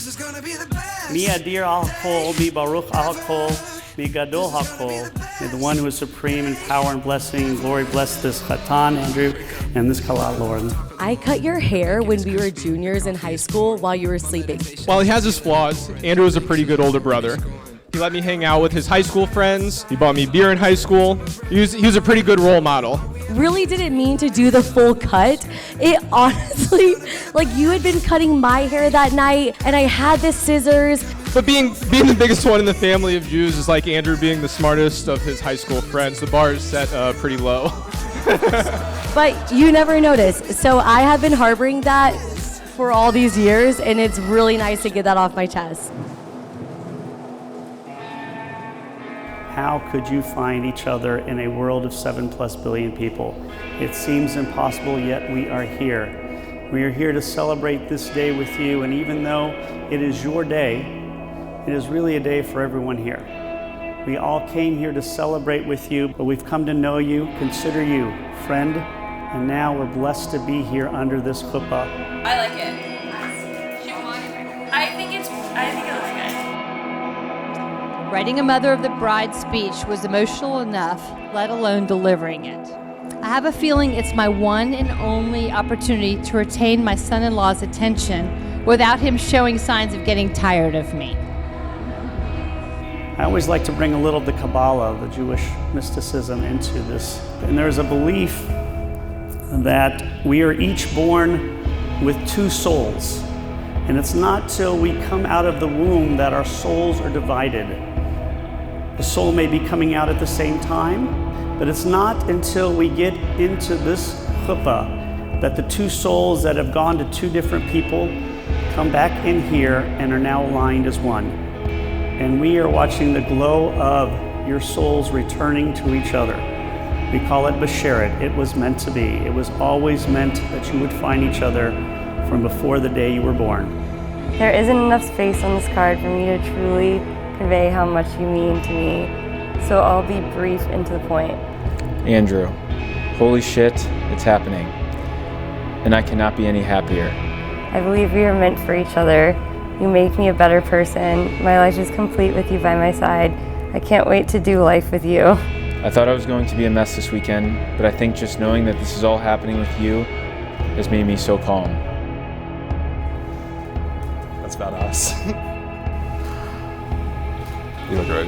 Mi adir al-kol, mi baruch al-kol, mi gadol ha-kol. May the one who is supreme in power and blessing and glory bless this Chatan, Andrew, and this Kalat, Lord. I cut your hair when we were juniors in high school while you were sleeping. While he has his flaws, Andrew is a pretty good older brother. He let me hang out with his high school friends. He bought me beer in high school. He was a pretty good role model. Really didn't mean to do the full cut. It honestly, like you had been cutting my hair that night and I had the scissors. But being the biggest one in the family of Jews is like Andrew being the smartest of his high school friends. The bar is set pretty low. But you never noticed. So I have been harboring that for all these years and it's really nice to get that off my chest. How could you find each other in a world of 7+ billion people? It seems impossible, yet we are here. We are here to celebrate this day with you, and even though it is your day, it is really a day for everyone here. We all came here to celebrate with you, but we've come to know you, consider you friend, and now we're blessed to be here under this chuppah. I like it. I think it looks good. Writing a Mother of the Bride speech was emotional enough, let alone delivering it. I have a feeling it's my one and only opportunity to retain my son-in-law's attention without him showing signs of getting tired of me. I always like to bring a little of the Kabbalah, the Jewish mysticism, into this. And there's a belief that we are each born with two souls. And it's not till we come out of the womb that our souls are divided. The soul may be coming out at the same time, but it's not until we get into this chuppah that the two souls that have gone to two different people come back in here and are now aligned as one. And we are watching the glow of your souls returning to each other. We call it Besheret. It was meant to be. It was always meant that you would find each other from before the day you were born. There isn't enough space on this card for me to truly convey how much you mean to me, so I'll be brief and to the point. Andrew, holy shit, it's happening. And I cannot be any happier. I believe we are meant for each other. You make me a better person. My life is complete with you by my side. I can't wait to do life with you. I thought I was going to be a mess this weekend, but I think just knowing that this is all happening with you has made me so calm. That's about us. You look great.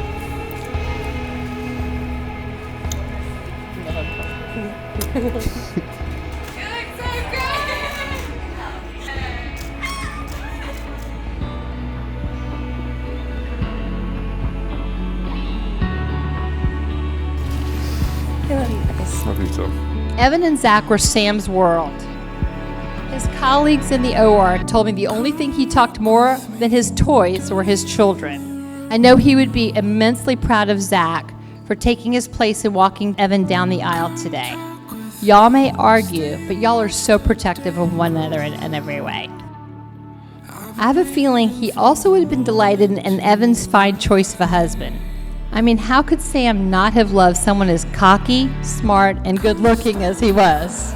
Love you too. Evan and Zach were Sam's world. His colleagues in the OR told me the only thing he talked more than his toys were his children. I know he would be immensely proud of Zach for taking his place and walking Evan down the aisle today. Y'all may argue, but y'all are so protective of one another in every way. I have a feeling he also would have been delighted in Evan's fine choice of a husband. I mean, how could Sam not have loved someone as cocky, smart, and good-looking as he was?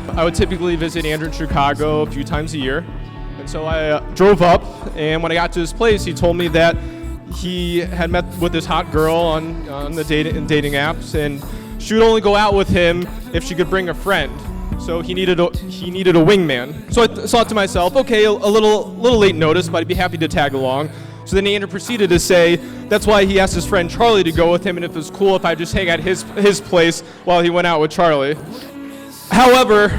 I would typically visit Andrew in Chicago a few times a year. And so I drove up, and when I got to his place, he told me that he had met with this hot girl on the dating apps, and she would only go out with him if she could bring a friend. So he needed a wingman. So I thought to myself, okay, a little late notice, but I'd be happy to tag along. So then Andrew proceeded to say that's why he asked his friend Charlie to go with him, and if it was cool if I just hang at his place while he went out with Charlie. However,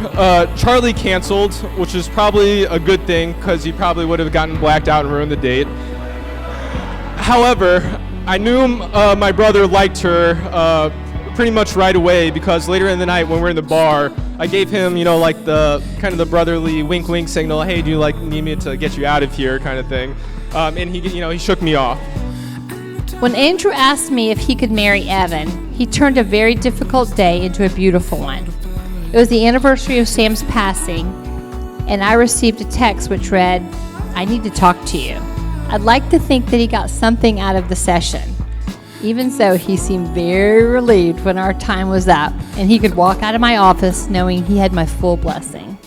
Charlie canceled, which is probably a good thing because he probably would have gotten blacked out and ruined the date. However, I knew my brother liked her pretty much right away because later in the night when we were in the bar, I gave him, like the kind of the brotherly wink signal, hey, do you need me to get you out of here kind of thing. And he shook me off. When Andrew asked me if he could marry Evan, he turned a very difficult day into a beautiful one. It was the anniversary of Sam's passing, and I received a text which read, I need to talk to you. I'd like to think that he got something out of the session. Even so, he seemed very relieved when our time was up, and he could walk out of my office knowing he had my full blessing.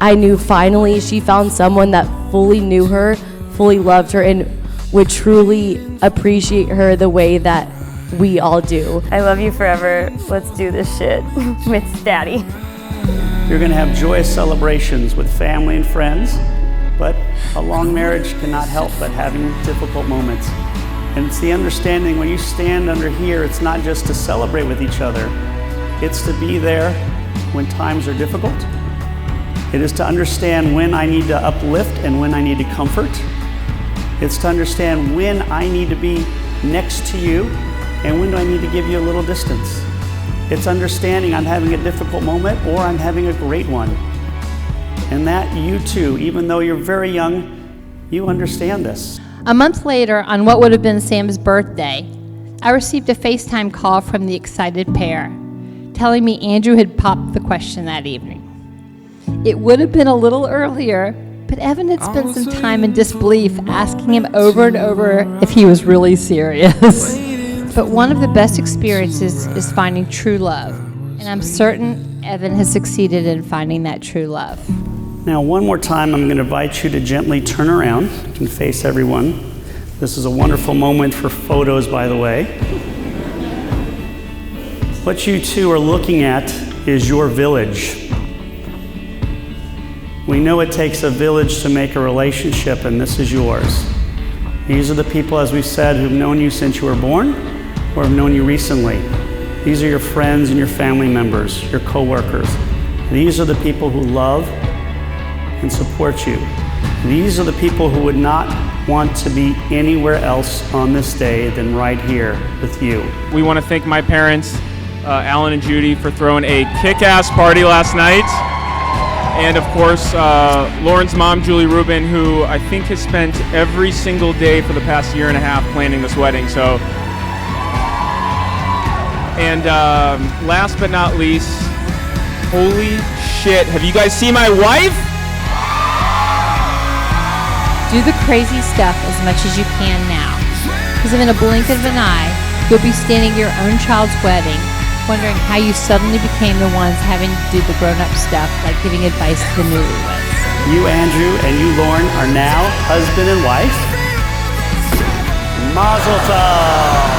I knew finally she found someone that fully knew her fully loved her and would truly appreciate her the way that we all do. I love you forever. Let's do this shit. It's Daddy. You're going to have joyous celebrations with family and friends, but a long marriage cannot help but having difficult moments. And it's the understanding when you stand under here, it's not just to celebrate with each other, it's to be there when times are difficult. It is to understand when I need to uplift and when I need to comfort. It's to understand when I need to be next to you and when do I need to give you a little distance. It's understanding I'm having a difficult moment or I'm having a great one. And that you too, even though you're very young, you understand this. A month later, on what would have been Sam's birthday, I received a FaceTime call from the excited pair, telling me Andrew had popped the question that evening. It would have been a little earlier, but Evan had spent some time in disbelief, asking him over and over if he was really serious. But one of the best experiences is finding true love, and I'm certain Evan has succeeded in finding that true love. Now, one more time, I'm going to invite you to gently turn around. You can face everyone. This is a wonderful moment for photos, by the way. What you two are looking at is your village. We know it takes a village to make a relationship, and this is yours. These are the people, as we've said, who've known you since you were born or have known you recently. These are your friends and your family members, your co-workers. These are the people who love and support you. These are the people who would not want to be anywhere else on this day than right here with you. We want to thank my parents, Alan and Judy, for throwing a kick-ass party last night. And of course, Lauren's mom, Julie Rubin, who I think has spent every single day for the past year and a half planning this wedding. So, and last but not least, holy shit, have you guys seen my wife? Do the crazy stuff as much as you can now, because in a blink of an eye, you'll be standing at your own child's wedding, wondering how you suddenly became the ones having to do the grown-up stuff, like giving advice to the newlyweds. You, Andrew, and you, Lauren, are now husband and wife. Mazel tov!